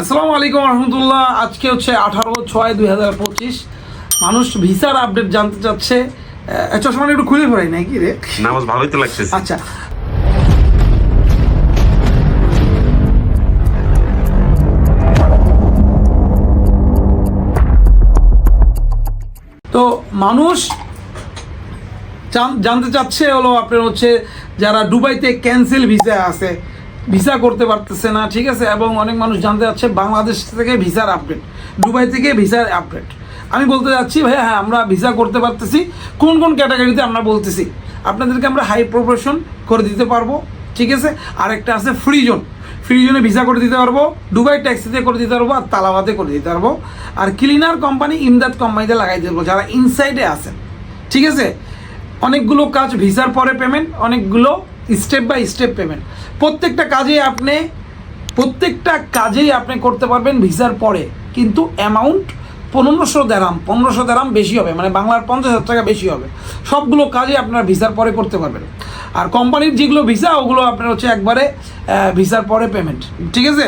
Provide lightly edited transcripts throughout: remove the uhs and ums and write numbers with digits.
আসসালামু আলাইকুম রহমতুল্লাহ। আজকে হচ্ছে 18/6/2025। মানুষ ভিসার আপডেট জানতে চাচ্ছে। চশমাটা একটু খুলে পড়াই নাকি রে? নামাজ ভালোই তো লাগতেছে। আচ্ছা, তো মানুষ জানতে চাচ্ছে হলো আপনার হচ্ছে যারা দুবাইতে ক্যান্সেল ভিসা আছে, ভিসা করতে পারতেছে না, ঠিক আছে। এবং অনেক মানুষ জানতে চাচ্ছে বাংলাদেশ থেকে ভিসার আপডেট, দুবাই থেকে ভিসার আপডেট। আমি বলতে যাচ্ছি ভাইয়া, হ্যাঁ আমরা ভিসা করতে পারতেছি। কোন কোন ক্যাটাগরিতে আমরা বলতেছি আপনাদেরকে, আমরা হাই প্রফেশন করে দিতে পারবো, ঠিক আছে। আরেকটা আছে ফ্রি জোন, ফ্রি জোনে ভিসা করে দিতে পারবো, দুবাই ট্যাক্সিতে করে দিতে পারবো, আর তালাবাতে করে দিতে পারবো। আর ক্লিনার কোম্পানি, ইমদাদ কোম্পানিতে লাগাই দেবো যারা ইনসাইডে আছেন, ঠিক আছে। অনেকগুলো কাজ ভিসার পরে পেমেন্ট, অনেকগুলো স্টেপ বাই স্টেপ পেমেন্ট। প্রত্যেকটা কাজেই আপনি করতে পারবেন ভিসার পরে, কিন্তু অ্যামাউন্ট 1500 দেরাম বেশি হবে, মানে বাংলার 50,000 টাকা বেশি হবে। সবগুলো কাজে আপনার ভিসার পরে করতে পারবেন। আর কোম্পানির যেগুলো ভিসা, ওগুলো আপনার হচ্ছে একবারে ভিসার পরে পেমেন্ট, ঠিক আছে।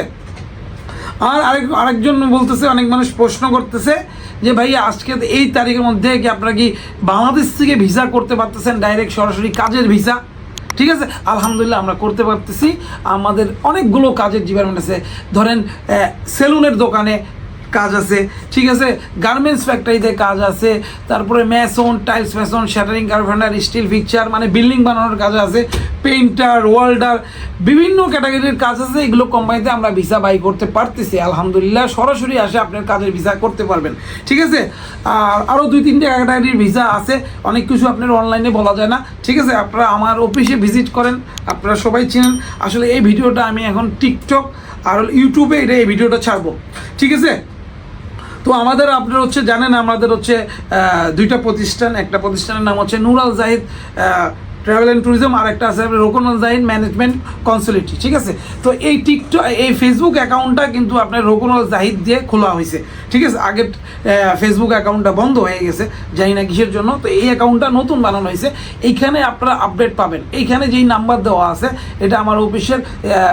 আর আরেকজন বলতেছে, অনেক মানুষ প্রশ্ন করতেছে যে ভাই আজকে এই তারিখের মধ্যে কি আপনারা কি বাংলাদেশ থেকে ভিসা করতে পারতেছেন, ডাইরেক্ট সরাসরি কাজের ভিসা? ঠিক আছে, আলহামদুলিল্লাহ আমরা করতে পারতেছি। আমাদের অনেকগুলো কাজের ডিপার্টমেন্ট আছে। ধরেন সেলুনের দোকানে কাজ আছে, ঠিক আছে, গার্মেন্টস ফ্যাক্টরিতে কাজ আছে, তারপরে mason, tiles mason, shuttering carpenter, steel fixture, মানে বিল্ডিং বানানোর কাজ আছে, পেইন্টার, ওয়েল্ডার, বিভিন্ন ক্যাটাগরির কাজ আছে। এগুলো কোম্পানিতে আমরা ভিসা বাই করতে পারতেছি আলহামদুলিল্লাহ। সরাসরি আসে আপনার কাজের ভিসা করতে পারবেন, ঠিক আছে। আর আরও 2-3টে ক্যাটাগরির ভিসা আছে, অনেক কিছু আপনার অনলাইনে বলা যায় না, ঠিক আছে। আপনারা আমার অফিসে ভিজিট করেন, আপনারা সবাই চিনেন। আসলে এই ভিডিওটা আমি এখন টিকটক আর ইউটিউবে এই ভিডিওটা ছাড়বো, ঠিক আছে। তো আমাদের আপনার হচ্ছে জানেন, আমাদের হচ্ছে দুইটা প্রতিষ্ঠান। একটা প্রতিষ্ঠানের নাম হচ্ছে নূর আল জাহিদ ট্রাভেল অ্যান্ড ট্যুরিজম, আর একটা আছে রোকন আল জাহিদ ম্যানেজমেন্ট কনসালটেন্সি, ঠিক আছে। তো এই টিকটক, এই ফেসবুক অ্যাকাউন্টটা কিন্তু আপনার রোকন আল জাহিদ দিয়ে খোলা হয়েছে, ঠিক আছে। আগের ফেসবুক অ্যাকাউন্টটা বন্ধ হয়ে গেছে, জানি না কিসের জন্য। তো এই অ্যাকাউন্টটা নতুন বানানো হয়েছে, এইখানে আপনারা আপডেট পাবেন। এইখানে যেই নাম্বার দেওয়া আছে, এটা আমার অফিসের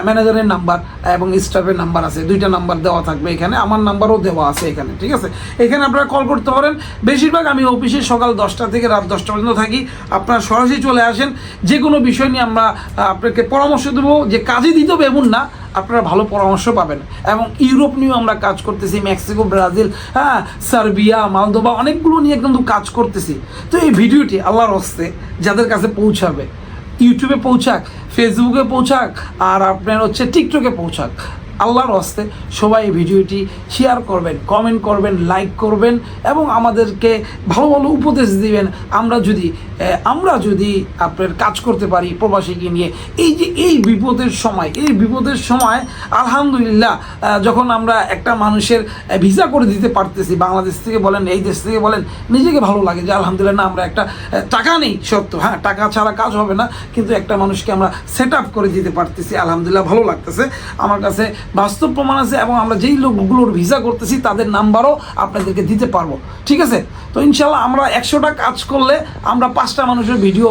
ম্যানেজারের নাম্বার এবং স্টাফের নাম্বার আছে, 2টা নাম্বার দেওয়া থাকবে এখানে। আমার নাম্বারও দেওয়া আছে এখানে, ঠিক আছে। এখানে আপনারা কল করতে পারেন। বেশিরভাগ আমি অফিসে সকাল 10টা থেকে রাত 10টা পর্যন্ত থাকি। আপনারা সরাসরি চলে আসেন, যে কোনো বিষয় নিয়ে আমরা আপনাকে পরামর্শ দেবো। যে কাজে দিতে হবে এমন না, আপনারা ভালো পরামর্শ পাবেন। এবং ইউরোপ নিয়েও আমরা কাজ করতেছি, মেক্সিকো, ব্রাজিল, হ্যাঁ, সার্বিয়া, মালদোভা, অনেকগুলো নিয়ে কিন্তু কাজ করতেছি। তো এই ভিডিওটি আল্লাহর হস্তে যাদের কাছে পৌঁছাবে, ইউটিউবে পৌঁছাক, ফেসবুকে পৌঁছাক, আর আপনার হচ্ছে টিকটকে পৌঁছাক, আল্লাহর হস্তে সবাই এই ভিডিওটি শেয়ার করবেন, কমেন্ট করবেন, লাইক করবেন এবং আমাদেরকে ভালো ভালো উপদেশ দিবেন। আমরা যদি আপনার কাজ করতে পারি প্রবাসীকে নিয়ে, এই বিপদের সময় আলহামদুলিল্লাহ, যখন আমরা একটা মানুষের ভিসা করে দিতে পারতেছি, বাংলাদেশ থেকে বলেন, এই দেশ থেকে বলেন, নিজেকে ভালো লাগে যে আলহামদুলিল্লাহ, না আমরা একটা টাকা নেই সত্য, হ্যাঁ টাকা ছাড়া কাজ হবে না, কিন্তু একটা মানুষকে আমরা সেট আপ করে দিতে পারতেছি, আলহামদুলিল্লাহ ভালো লাগতেছে। আমার কাছে বাস্তব প্রমাণ আছে এবং আমরা যেই লোকগুলোর ভিসা করতেছি তাদের নাম্বারও আপনাদেরকে দিতে পারবো, ঠিক আছে। তো ইনশাল্লাহ আমরা 100টা কাজ করলে আমরা 5টা মানুষের ভিডিও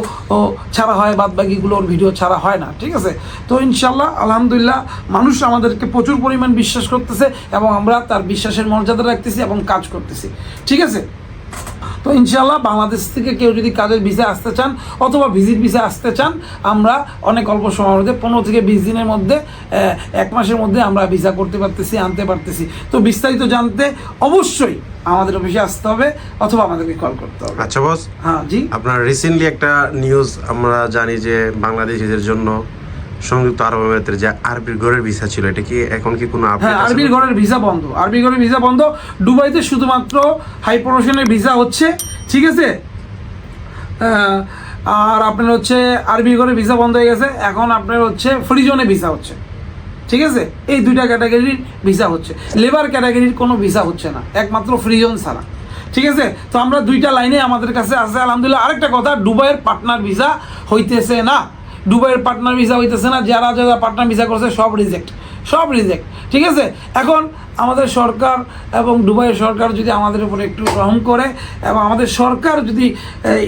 ছাড়া হয়, বাদ বাকিগুলোর ভিডিও ছাড়া হয় না, ঠিক আছে। তো ইনশাল্লাহ আলহামদুলিল্লাহ মানুষ আমাদেরকে প্রচুর পরিমাণ বিশ্বাস করতেছে এবং আমরা তার বিশ্বাসের মর্যাদা রাখতেছি এবং কাজ করতেছি, ঠিক আছে। তো ইনশাল্লাহ বাংলাদেশ থেকে কেউ যদি কাজের ভিসা আসতে চান অথবা ভিজিট ভিসা আসতে চান, আমরা অনেক অল্প সময়ের মধ্যে 15 থেকে 20 দিনের মধ্যে, 1 মাসের মধ্যে আমরা ভিসা করতে পারতেছি, আনতে পারতেছি। তো বিস্তারিত জানতে অবশ্যই আমাদের অফিসে আসতে হবে অথবা আমাদেরকে কল করতে হবে। আচ্ছা বস, হ্যাঁ জি, আপনার রিসেন্টলি একটা নিউজ আমরা জানি যে বাংলাদেশিদের জন্য সংযুক্ত আরব আমিরাতের যে আরবির ঘরের ভিসা ছিল, এটা কি এখন কি কোনো আপডেট হ্যাঁ, আছে? আরবির ঘরের ভিসা বন্ধ, আরবির ঘরের ভিসা বন্ধ। দুবাইতে শুধুমাত্র হাই প্রমোশনের ভিসা হচ্ছে, ঠিক আছে। আর আপনার হচ্ছে আরবি ঘরের ভিসা বন্ধ হয়ে গেছে, এখন আপনার হচ্ছে ফ্রি জোনে ভিসা হচ্ছে, ঠিক আছে। এই 2টা ক্যাটাগরির ভিসা হচ্ছে, লেবার ক্যাটাগরির কোনো ভিসা হচ্ছে না, একমাত্র ফ্রি জোন ছাড়া, ঠিক আছে। তো আমরা 2টা লাইনে আমাদের কাছে আছে আলহামদুলিল্লাহ। আরেকটা কথা, দুবাইয়ের পার্টনার ভিসা হইতেছে না, দুবাইয়ের পার্টনার ভিসা হইতেছে না। যারা পার্টনার ভিসা করছে সব রিজেক্ট, সব রিজেক্ট। ঠিক আছে, এখন আমাদের সরকার এবং দুবাইয়ের সরকার যদি আমাদের উপরে একটু রহম করে এবং আমাদের সরকার যদি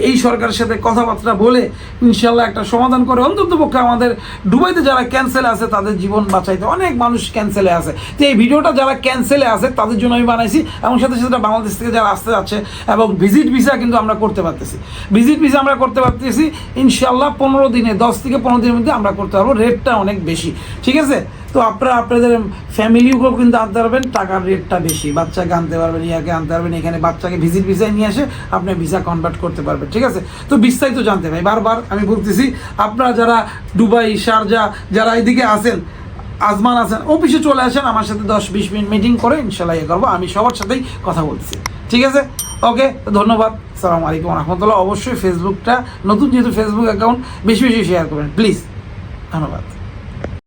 এই সরকারের সাথে কথাবার্তা বলে ইনশাল্লাহ একটা সমাধান করে, অন্ততপক্ষে আমাদের দুবাইতে যারা ক্যান্সেলে আছে তাদের জীবন বাঁচাইতে, অনেক মানুষ ক্যান্সেলে আছে। তো এই ভিডিওটা যারা ক্যান্সেলে আছে তাদের জন্য আমি বানাইছি, এবং সাথে সাথে বাংলাদেশ থেকে যারা আসতে যাচ্ছে, এবং ভিজিট ভিসা কিন্তু আমরা করতে পারতেছি, ভিজিট ভিসা আমরা করতে পারতেছি ইনশাল্লাহ 15 দিনে, 10 থেকে 15 দিনের মধ্যে আমরা করতে পারবো। রেটটা অনেক বেশি। ঠিক আছে, তো আপনারা আপনাদের ফ্যামিলিকেও কিন্তু আনতে পারবেন, টাকার রেটটা বেশি, বাচ্চাকে আনতে পারবেন, ইয়াকে আনতে পারবেন, এখানে বাচ্চাকে ভিজিট ভিসায় নিয়ে এসে আপনি ভিসা কনভার্ট করতে পারবেন। ঠিক আছে, তো বিস্তারিত জানতে ভাই বারবার আমি বলতেছি, আপনারা যারা দুবাই, শারজা, যারা এদিকে আছেন, আজমান আছেন, অফিসে চলে আসেন, আমার সাথে 10-20 মিনিট মিটিং করে ইনশাল্লাহ ইয়ে করবো, আমি সবার সাথেই কথা বলতেছি। ঠিক আছে, ওকে, ধন্যবাদ, আসসালামু আলাইকুম রহমতুল্লাহ। অবশ্যই ফেসবুকটা নতুন, যেহেতু ফেসবুক অ্যাকাউন্ট, বেশি বেশি শেয়ার করবেন প্লিজ, ধন্যবাদ।